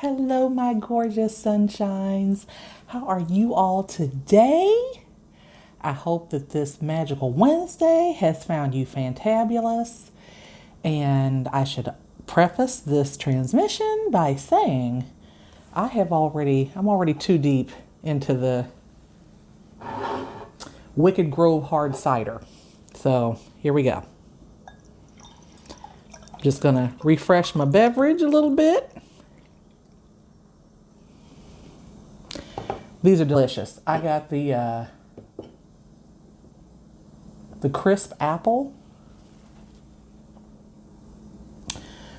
Hello, my gorgeous sunshines. How are you all today? I hope that this magical Wednesday has found you fantabulous. And I should preface this transmission by saying I'm already too deep into the Wicked Grove hard cider. So here we go. Just gonna refresh my beverage a little bit. These are delicious. I got the crisp apple.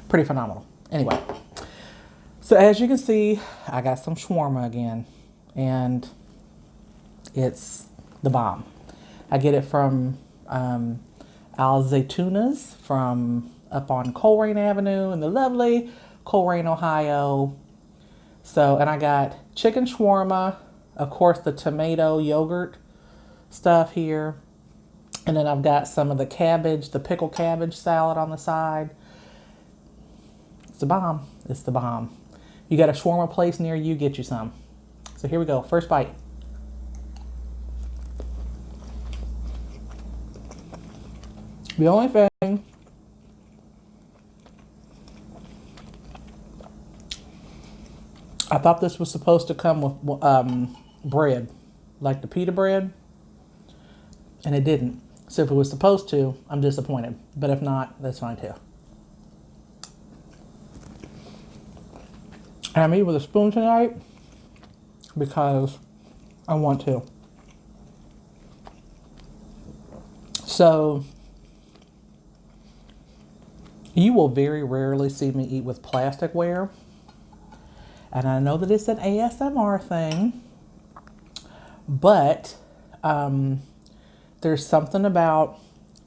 Pretty phenomenal. Anyway, so as you can see, I got some shawarma again, and it's the bomb. I get it from Al Zaytunas from up on Coleraine Avenue in the lovely Coleraine, Ohio. So, and I got chicken shawarma, of course, the tomato yogurt stuff here. And then I've got some of the cabbage, the pickled cabbage salad on the side. It's the bomb. It's the bomb. You got a shawarma place near you, get you some. So here we go. First bite. The only thing I thought this was supposed to come with bread, like the pita bread, and it didn't. So if it was supposed to, I'm disappointed. But if not, that's fine too. And I'm eating with a spoon tonight because I want to. So you will very rarely see me eat with plasticware. And I know that it's an ASMR thing, but there's something about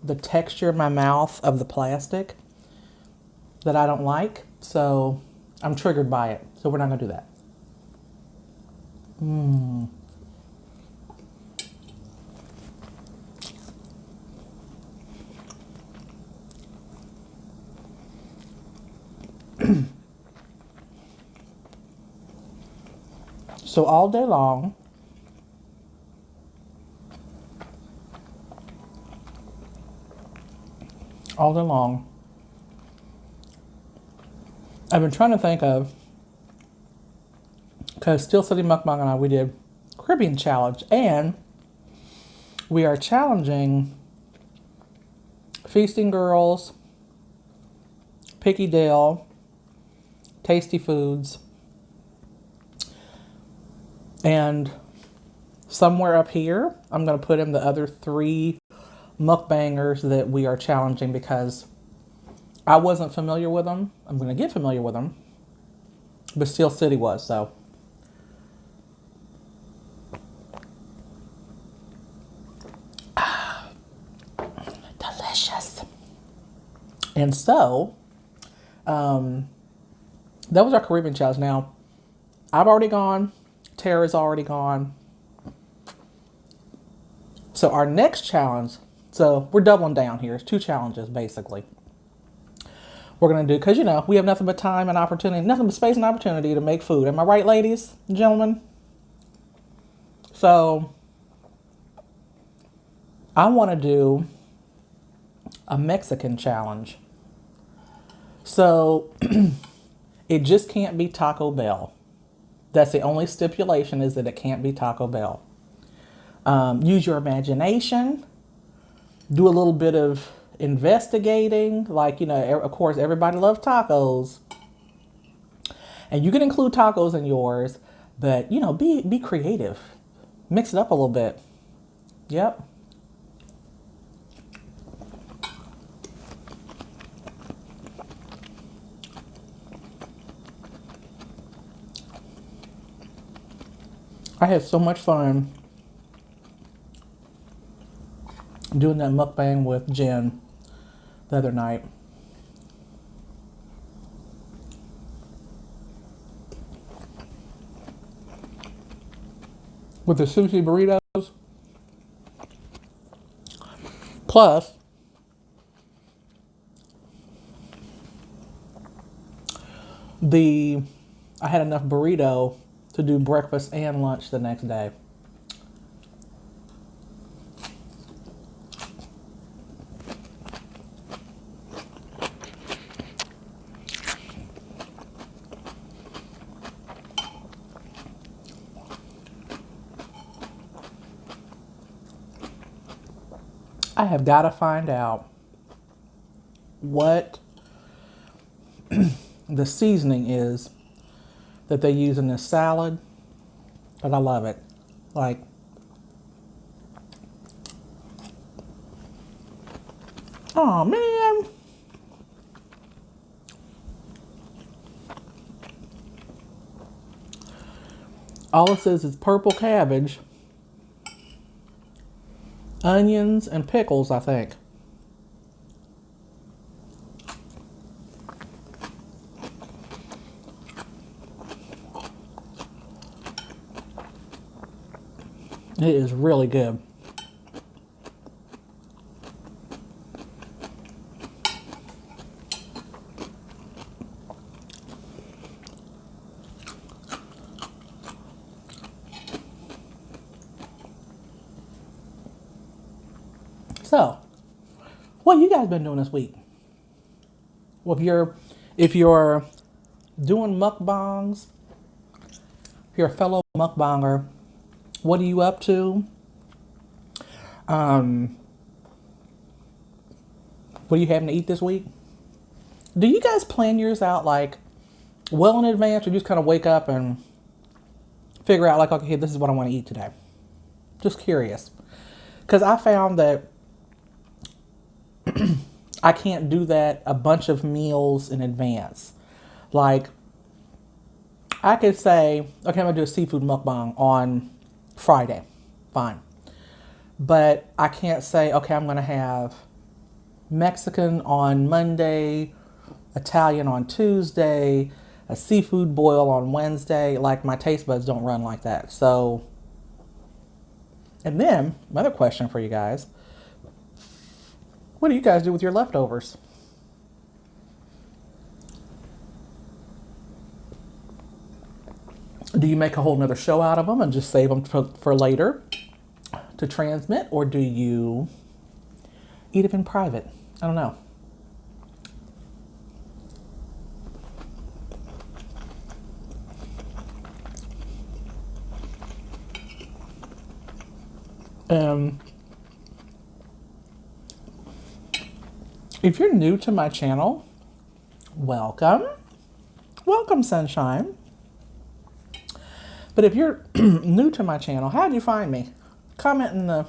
the texture in my mouth of the plastic that I don't like. So I'm triggered by it. So we're not going to do that. So all day long, I've been trying to think of, because Steel City Mukbang and I, we did Caribbean Challenge, and we are challenging Feasting Girls, Picky Dale, Tasty Foods, and somewhere up here, I'm going to put in the other 3 mukbangers that we are challenging because I wasn't familiar with them. I'm going to get familiar with them, but Steel City was, so. Delicious. And so, that was our Caribbean challenge. Now, I've already gone. Tara's already gone. So our next challenge, so we're doubling down here. It's 2 challenges, basically. We're going to do, because, you know, we have nothing but time and opportunity, nothing but space and opportunity to make food. Am I right, ladies and gentlemen? So I want to do a Mexican challenge. So it just can't be Taco Bell. That's the only stipulation, is that it can't be Taco Bell. Use your imagination. Do a little bit of investigating. Like, you know, of course, everybody loves tacos. And you can include tacos in yours. But, you know, be creative. Mix it up a little bit. Yep. I had so much fun doing that mukbang with Jen the other night. With the sushi burritos. Plus, the I had enough burrito to do breakfast and lunch the next day. I have got to find out what the seasoning is that they use in this salad, but I love it. Like, oh man. All it says is purple cabbage, onions, and pickles, I think. It is really good. So, what you guys been doing this week? Well, if you're doing mukbangs, if you're a fellow mukbanger, what are you up to? What are you having to eat this week? Do you guys plan yours out like well in advance, or just kind of wake up and figure out like, okay, this is what I want to eat today? Just curious. Because I found that I can't do that a bunch of meals in advance. Like, I could say, okay, I'm going to do a seafood mukbang on Friday. Fine. But I can't say, okay, I'm going to have Mexican on Monday, Italian on Tuesday, a seafood boil on Wednesday. Like, my taste buds don't run like that. So, and then, another question for you guys. What do you guys do with your leftovers? Do you make a whole nother show out of them and just save them for later to transmit? Or do you eat them in private? I don't know. If you're new to my channel, welcome. Welcome, sunshine. But if you're new to my channel, how did you find me? Comment in the,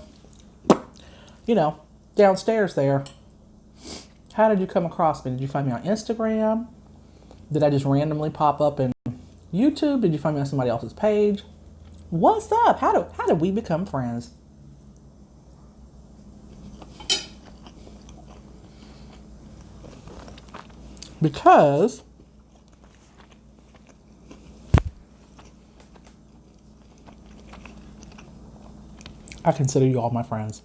downstairs there. How did you come across me? Did you find me on Instagram? Did I just randomly pop up in YouTube? Did you find me on somebody else's page? What's up? How did we become friends? Because I consider you all my friends.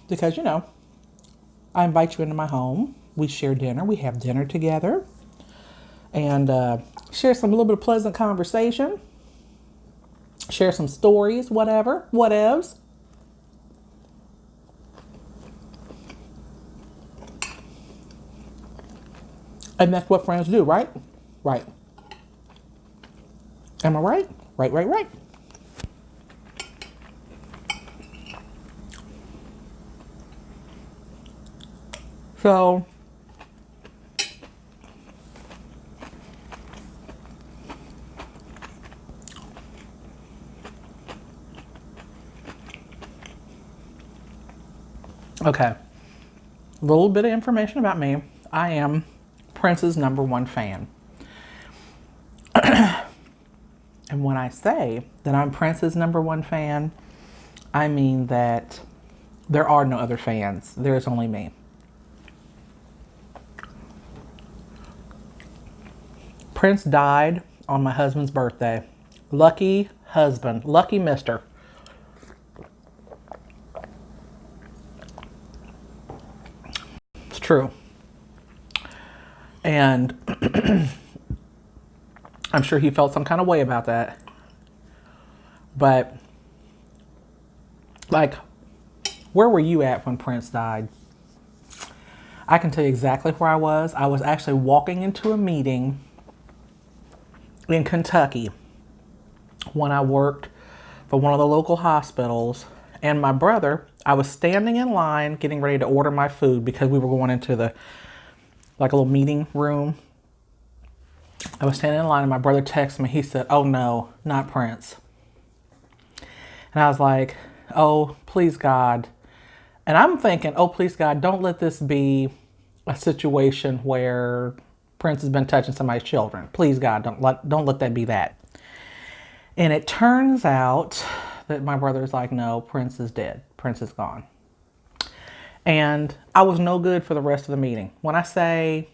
Because, I invite you into my home. We share dinner. We have dinner together. And share a little bit of pleasant conversation. Share some stories, whatevs. And that's what friends do, right? Right. Am I right? Right. So, okay. A little bit of information about me. I am Prince's #1 fan. And when I say that I'm Prince's #1 fan, I mean that there are no other fans. There's only me. Prince died on my husband's birthday. Lucky husband. Lucky mister. It's true. And I'm sure he felt some kind of way about that. But, like, where were you at when Prince died? I can tell you exactly where I was. I was actually walking into a meeting in Kentucky when I worked for one of the local hospitals. And my brother, I was standing in line getting ready to order my food because we were going into the, like, a little meeting room. I was standing in line and my brother texted me. He said, "Oh no, not Prince." And I was like, "Oh, please God." And I'm thinking, "Oh, please God, don't let this be a situation where Prince has been touching somebody's children. Please God, don't let that be that." And it turns out that my brother's like, "No, Prince is dead. Prince is gone." And I was no good for the rest of the meeting. When I say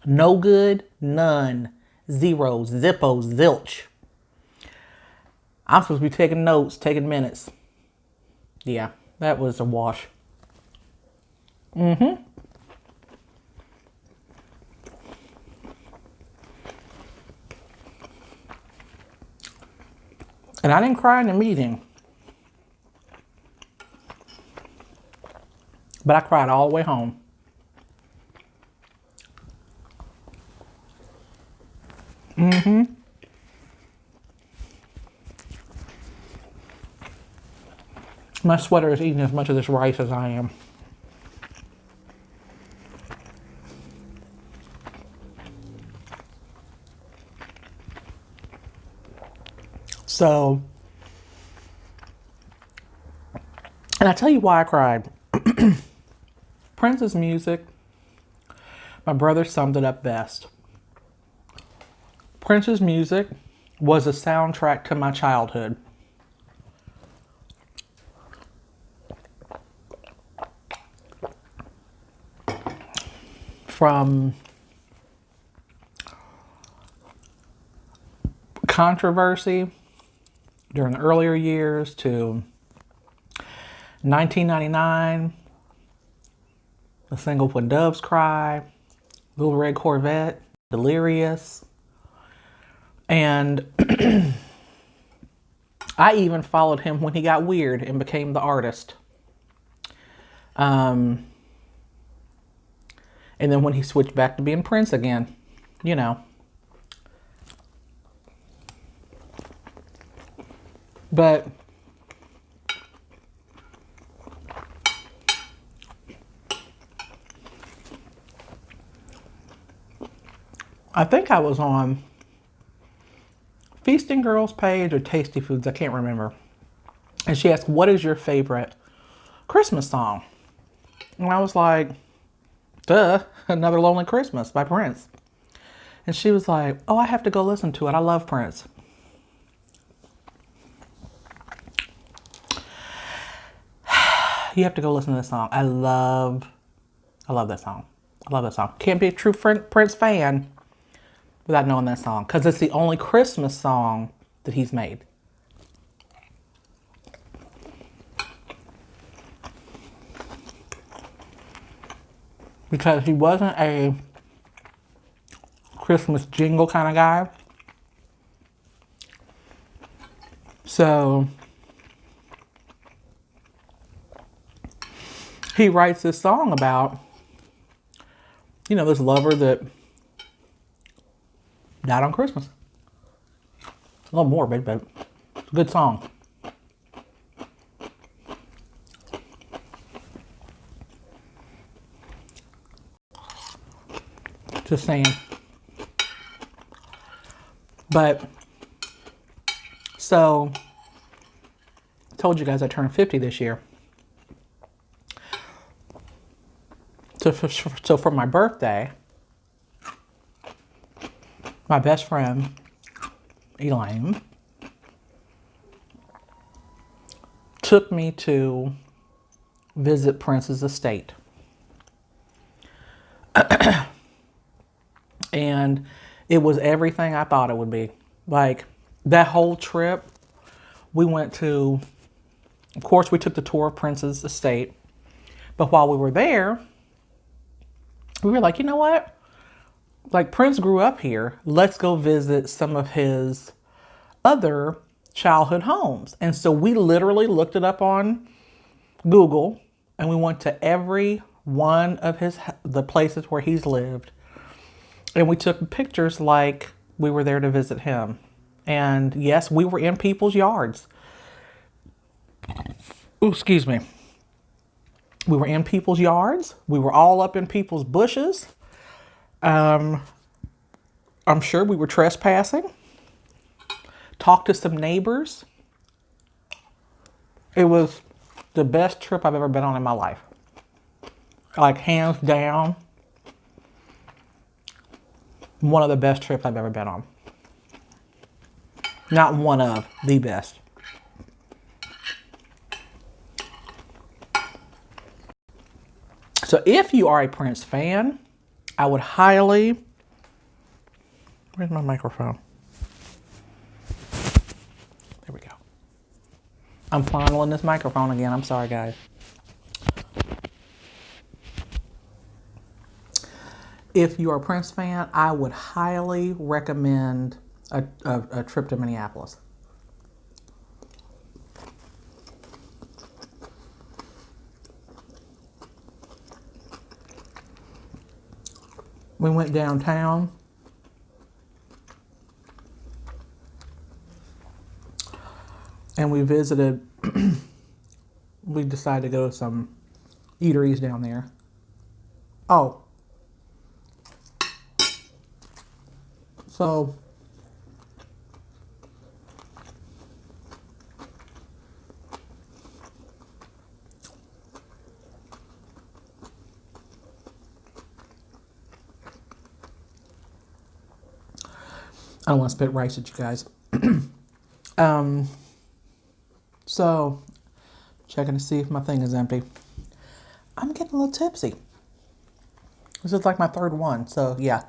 no good, none, zero, zippo, zilch. I'm supposed to be taking notes, taking minutes. Yeah, that was a wash. And I didn't cry in the meeting, but I cried all the way home. My sweater is eating as much of this rice as I am. So, and I tell you why I cried. Prince's music, my brother summed it up best. Prince's music was a soundtrack to my childhood. From controversy during the earlier years to 1999, the single When Doves Cry, Little Red Corvette, Delirious. And I even followed him when he got weird and became the artist. And then when he switched back to being Prince again, you know. But I think I was on Feasting Girls page or Tasty Foods, I can't remember. And she asked, "What is your favorite Christmas song?" And I was like, "Duh, Another Lonely Christmas by Prince." And she was like, "Oh, I have to go listen to it. I love Prince." You have to go listen to this song. I love that song. I love that song. Can't be a true Prince fan without knowing that song, because it's the only Christmas song that he's made. Because he wasn't a Christmas jingle kind of guy. So he writes this song about, you know, this lover that died on Christmas. A little morbid, but it's a good song. Just saying. But, so, I told you guys I turned 50 this year. So for my birthday, my best friend, Elaine, took me to visit Prince's estate. And it was everything I thought it would be. Like, that whole trip, we went to, of course, we took the tour of Prince's estate. But while we were there, we were like, you know what? like, Prince grew up here. Let's go visit some of his other childhood homes. And so we literally looked it up on Google, and we went to every one of the places where he's lived, and we took pictures like we were there to visit him. And yes, we were in people's yards. Ooh, excuse me. We were in people's yards. We were all up in people's bushes. I'm sure we were trespassing. Talked to some neighbors. It was the best trip I've ever been on in my life. Like, hands down, one of the best trips I've ever been on. Not one of, the best. So if you are a Prince fan, I would highly... Where's my microphone? There we go. I'm fondling this microphone again. I'm sorry, guys. If you are a Prince fan, I would highly recommend a trip to Minneapolis. We went downtown. And we visited, we decided to go to some eateries down there. Oh. So, I don't want to spit rice at you guys. So, checking to see if my thing is empty. I'm getting a little tipsy. This is like my third one, so yeah.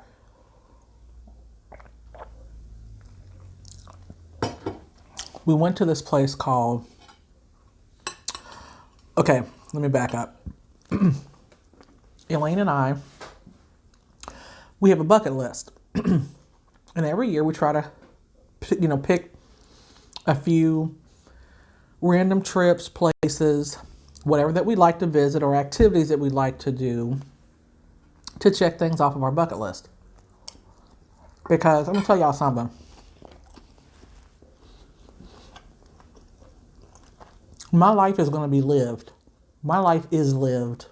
We went to this place called... Okay, let me back up. Elaine and I, we have a bucket list. And every year we try to, pick a few random trips, places, whatever that we like to visit or activities that we like to do to check things off of our bucket list. Because I'm going to tell y'all something. My life is going to be lived. My life is lived.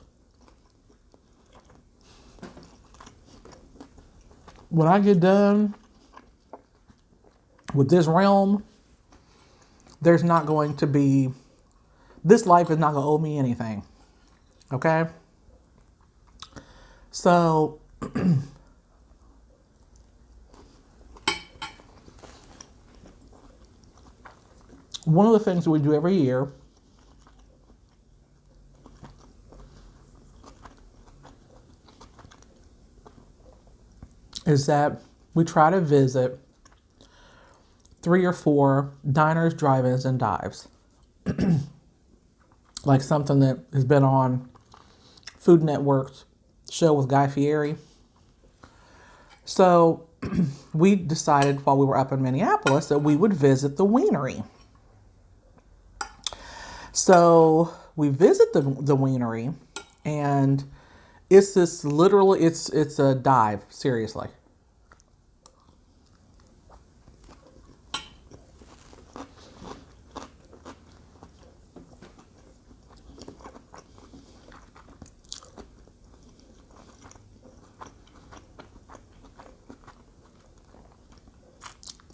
When I get done with this realm, there's not going to be, this life is not going to owe me anything. Okay? So, one of the things that we do every year is that we try to visit 3 or 4 diners, drive-ins, and dives. Like something that has been on Food Network's show with Guy Fieri. So we decided while we were up in Minneapolis that we would visit the Wienery. So we visit the Wienery, and it's this literally, it's a dive, seriously.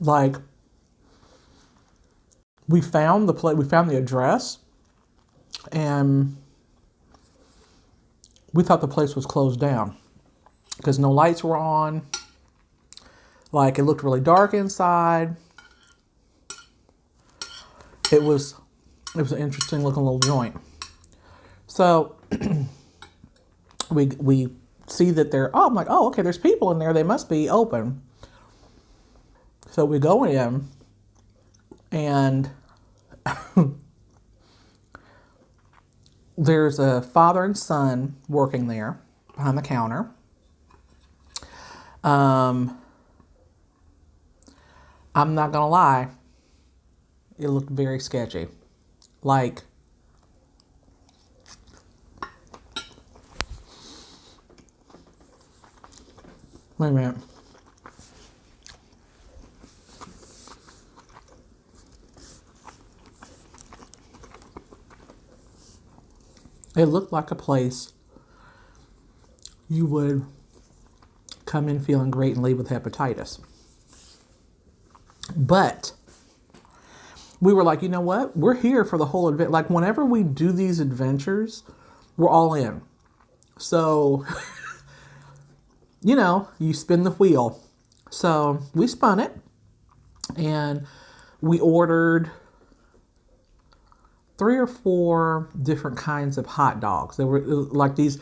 Like, we found the address, and we thought the place was closed down because no lights were on. Like, it looked really dark inside. It was an interesting looking little joint. So we see that I'm like, oh, okay, there's people in there. They must be open. So we go in, and there's a father and son working there behind the counter. I'm not gonna lie, it looked very sketchy. Like, wait a minute. It looked like a place you would come in feeling great and leave with hepatitis. But we were like, you know what? We're here for the whole event. Like, whenever we do these adventures, we're all in. So, you know, you spin the wheel. So we spun it and we ordered 3 or 4 different kinds of hot dogs. They were like these,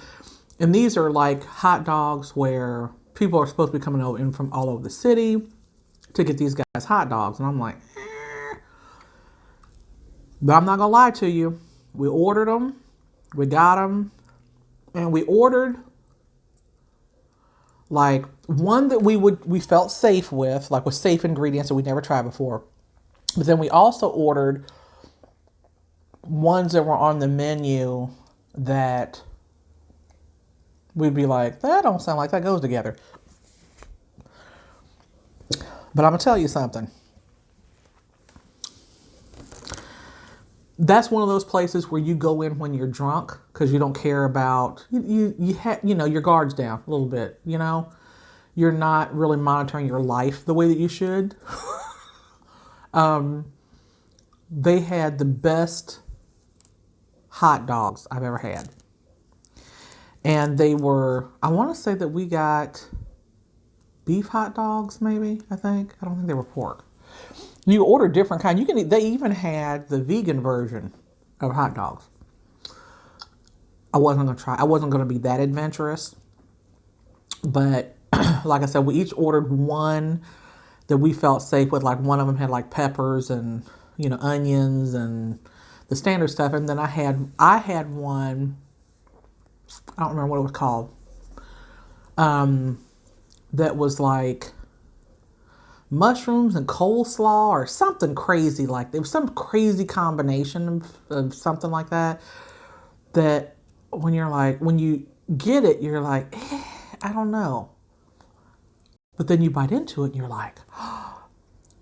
and these are like hot dogs where people are supposed to be coming over in from all over the city to get these guys hot dogs. And I'm like, But I'm not gonna lie to you. We ordered them, we got them, and we ordered like one that we felt safe with, like with safe ingredients that we never tried before. But then we also ordered ones that were on the menu that we'd be like, that don't sound like that goes together. But I'm gonna tell you something. That's one of those places where you go in when you're drunk because you don't care about you know, your guard's down a little bit. You know, you're not really monitoring your life the way that you should. They had the best hot dogs I've ever had, and they were, I want to say that we got beef hot dogs, maybe. I don't think they were pork. You order different kind. They even had the vegan version of hot dogs. I wasn't gonna be that adventurous, but like I said, we each ordered one that we felt safe with. Like one of them had like peppers and, you know, onions and the standard stuff. And then I had one, I don't remember what it was called, that was like mushrooms and coleslaw or something crazy. Like there was some crazy combination of something like that, that when you get it, you're like, I don't know. But then you bite into it and you're like, oh,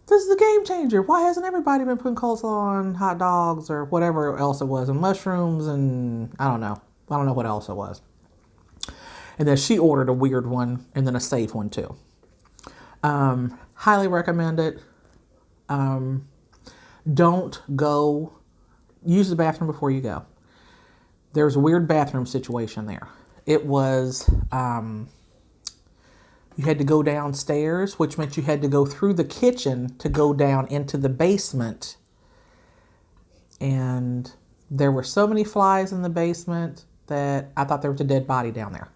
this is a game changer. Why hasn't everybody been putting coleslaw on hot dogs or whatever else it was, and mushrooms and I don't know what else it was. And then she ordered a weird one and then a safe one too. Highly recommend it. Don't go, use the bathroom before you go. There's a weird bathroom situation there. It was, you had to go downstairs, which meant you had to go through the kitchen to go down into the basement. And there were so many flies in the basement that I thought there was a dead body down there.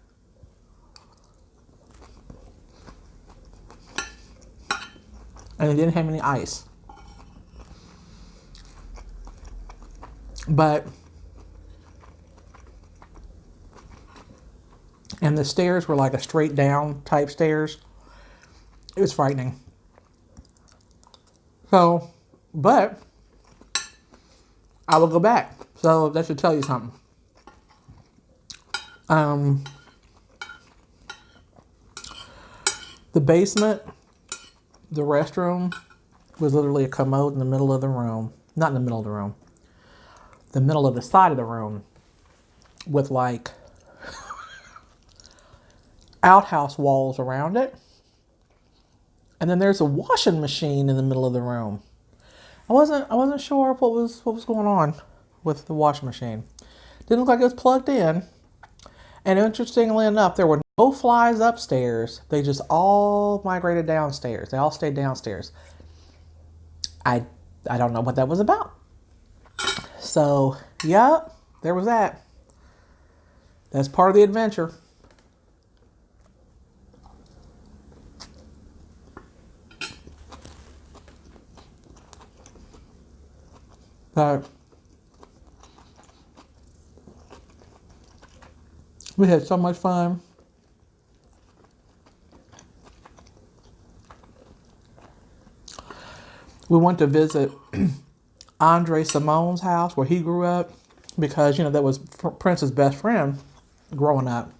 And it didn't have any ice. And the stairs were like a straight down type stairs. It was frightening. So, but I will go back. So that should tell you something. The basement, the restroom was literally a commode in the middle of the room. Not in the middle of the room. The middle of the side of the room with like outhouse walls around it. And then there's a washing machine in the middle of the room. I wasn't sure what was going on with the washing machine. Didn't look like it was plugged in. And interestingly enough, there were no flies upstairs. They just all migrated downstairs. They all stayed downstairs. I don't know what that was about. So, yep, there was that. That's part of the adventure. But we had so much fun. We went to visit Andre Simone's house where he grew up because, you know, that was Prince's best friend growing up.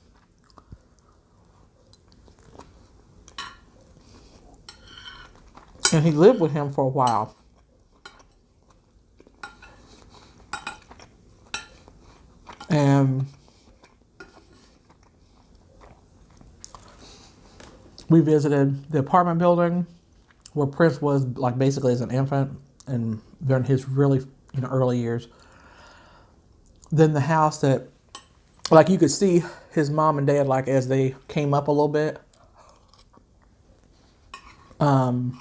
And he lived with him for a while. And we visited the apartment building where Prince was, like, basically as an infant and during his really, you know, early years. Then the house that, like, you could see his mom and dad, like, as they came up a little bit. And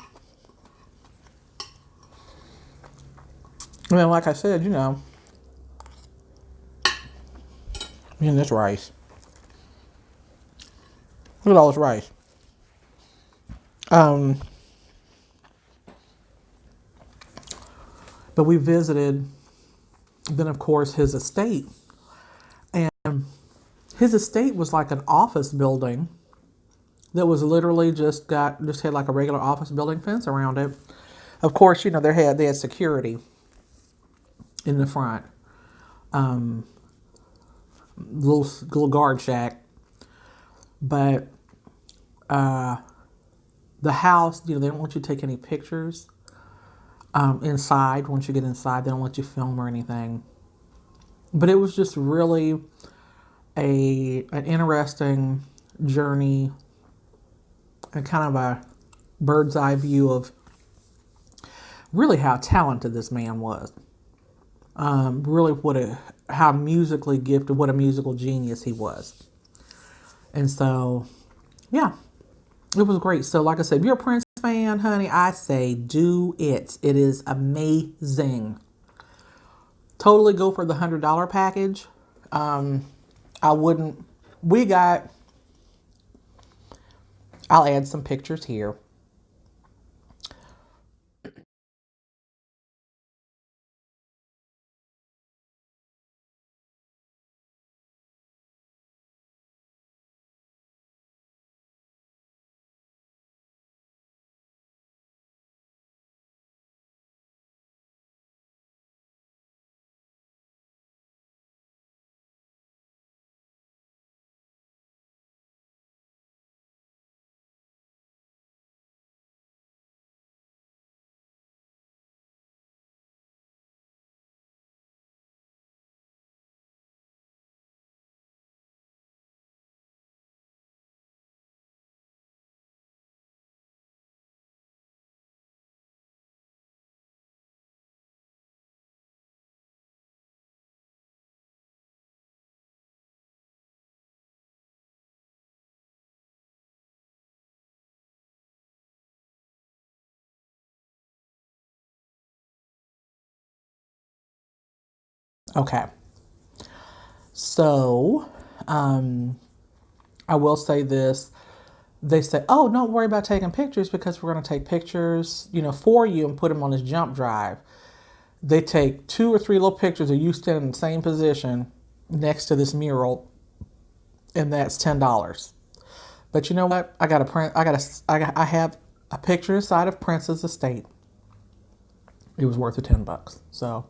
then, like I said, you know, this rice. Look at all this rice. But we visited, then of course, his estate. And his estate was like an office building that was literally just had like a regular office building fence around it. Of course, you know, they had security in the front. Little guard shack. But the house, you know, they don't want you to take any pictures inside. Once you get inside, they don't let you film or anything. But it was just really an interesting journey and kind of a bird's eye view of really how talented this man was. Really how musically gifted, what a musical genius he was. And so, yeah, it was great. So like I said, if you're a Prince fan, honey, I say do it. It is amazing. Totally go for the $100 package. I wouldn't, I'll add some pictures here. Okay. So, I will say this. They say, oh, don't worry about taking pictures because we're going to take pictures, you know, for you and put them on this jump drive. They take 2 or 3 little pictures of you standing in the same position next to this mural, and that's $10. But you know what? I have a picture inside of Prince's estate. It was worth the $10. So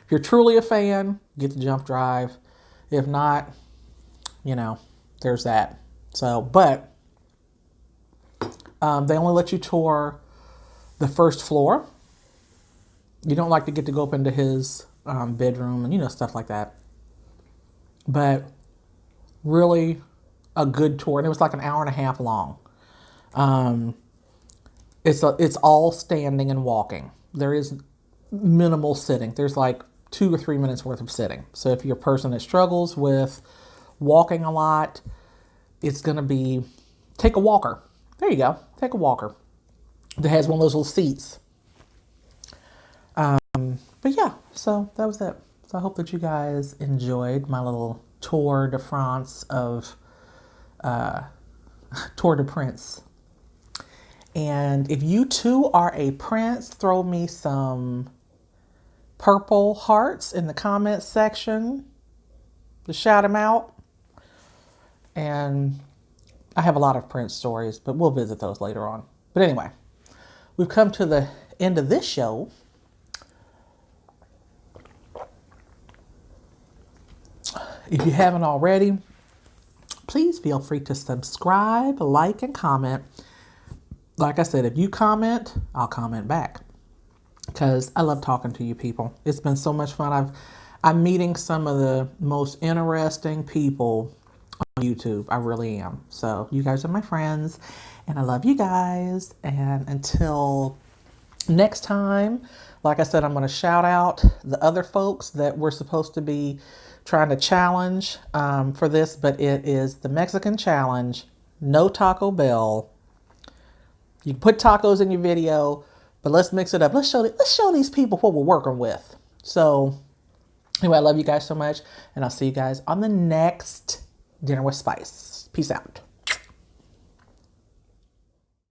if you're truly a fan, get the jump drive. If not, you know, there's that. So, but they only let you tour the first floor. You don't like to get to go up into his bedroom and, you know, stuff like that. But really a good tour. And it was like an hour and a half long. It's all standing and walking. There is minimal sitting. There's like 2 or 3 minutes worth of sitting. So if you're a person that struggles with walking a lot, it's going to be, take a walker. There you go. Take a walker that has one of those little seats. But yeah, so that was it. So I hope that you guys enjoyed my little tour de France of Tour de Prince. And if you too are a Prince, throw me some purple hearts in the comments section to shout him out. And I have a lot of Prince stories, but we'll visit those later on. But anyway, we've come to the end of this show, if you haven't already, please feel free to subscribe, like, and comment. Like I said, if you comment, I'll comment back because I love talking to you people. It's been so much fun. I'm meeting some of the most interesting people on YouTube. I really am. So you guys are my friends and I love you guys. And until next time, like I said, I'm going to shout out the other folks that we're supposed to be trying to challenge for this, but it is the Mexican challenge, no Taco Bell. You can put tacos in your video, but let's mix it up. Let's show these people what we're working with. So anyway, I love you guys so much, and I'll see you guys on the next Dinner with Spice. Peace out.